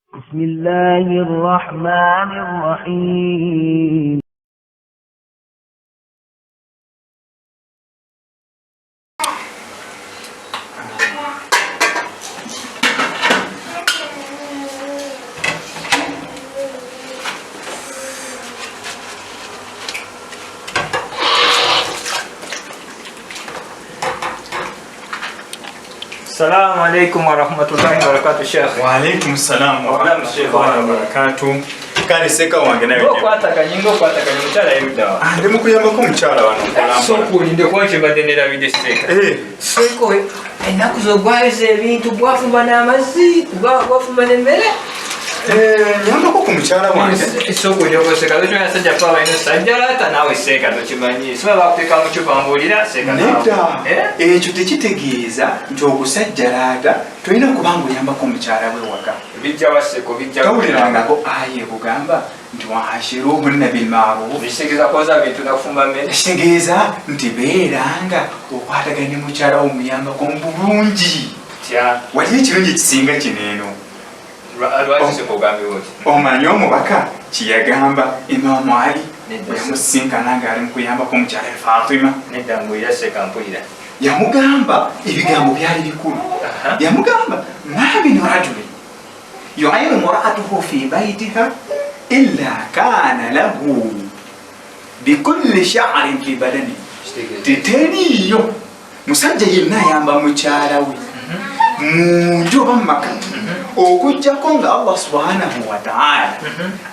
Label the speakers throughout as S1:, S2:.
S1: بسم الله الرحمن الرحيم.
S2: السلام عليكم ورحمة الله وبركاته شيخ.
S3: وعليكم السلام ورحمة الله وبركاته. Kale seka wange nawe.
S2: Kwataka mchala yuda.
S3: Ndi mukuyambako mukyala wano okulamba.
S2: Soko linde kwache badenera bide seka. Seko enaku zo gwaze ebintu gwafumba n'amazzi, gwafumba n'emmere.
S3: Nyambako ku mukyala wange.
S2: Soko lyoko seka lyo yasajja pawa ino sajjalata nawe seka tokimanyi. Siba bakuteka mu kyupa mbulira seka nawe.
S3: Nedda. Ekyo tekitegeeza nti okusajjalata tolina kubanga oyambako mukyala we waka.
S2: Bijja waseko bijja.
S3: Tawulirangako aye kugamba nti wahashiruhunna bilma'ruf.
S2: Bishigeza koza bintu nakufumba mmere.
S3: Kitegeeza nti beeranga okwataganya mukyala wo omuyambako bulungi.
S2: Tya.
S3: Wali ekirungi kisinga kino eno. Omanyi omubaka kyeyagamba Imaamu Ali yamusinkana ng'ali mukuyambako omukyala Fatima. Yamugamba ebigambo byali bikulu. Yamugamba ma min rajulin yu'ayinu imra'atahu fi baytiha illa kana lahu bikulli sha'rin fi badani. Teriyo musajja yenna ayamba mukyala we munju oba mumaka okujjako nga Allah subhanahu wa ta'ala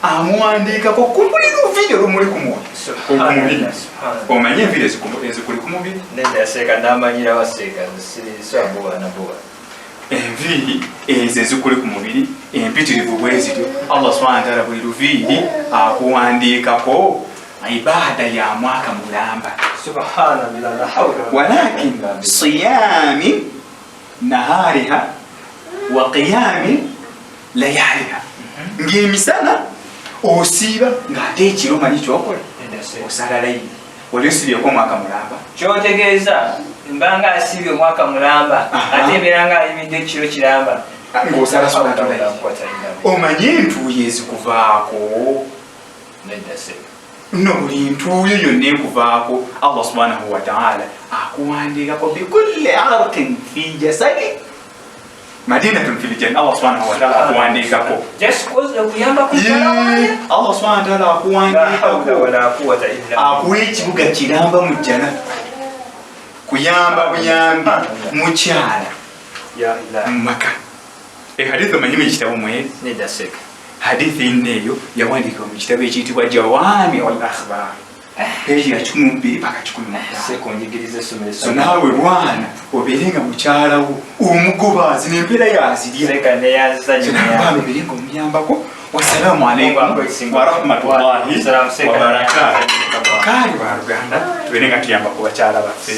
S3: amuwandiikako ku buli luviiri olumuli ku mubiri. Omanye enviiri ezikuli ku mubiri? Enviiri ezo ezikuli ku mubiri empitirivu bwe zityo Allah subhanahu wa ta'ala buli luviiri akuwandiikako ibaada ya mwaka mulamba. Walakin siyami nahariha wa qiyami layaliha. Ng'emisana osiiba ng'ate ekiro manyi kyokola osala layini. Oli osibyeko omwaka mulamba
S2: kyotegeeza mbanga asibye omwaka mulamba ate ebeeranga ayimidde ekiro kiramba
S3: ng'osala salatu layini. Omanye entuuyo ezikuvaako no buli ntuuyo yonna ekuvaako Allah subhanahu wa ta'ala akuwandiikako bikulli arqin fi jasadi madinatun fil janna. Allah subhanahu wa ta'ala akuwandiikako Allah subhanahu wa ta'ala akuwandiikako akuwa ekibuga kiramba mu jjana kuyamba buyambi mukyala mu maka. Hadithi omanyi mu kitabo mweri? Hadithi nneeyo yawandiikibwa mu kitabo ekiyitibwa Jawaami'ul Akhbaar peegi ya 12 paka 15. So naawe bwana obeerenga mukyala wo omugobaazi n'embeera yazirya obeerenga omuyambako. Wassalaamu alaikum wa rahmatullahi wa barakaatuh. Kaali baluganda tubeerenga tuyambako bakyala baffe.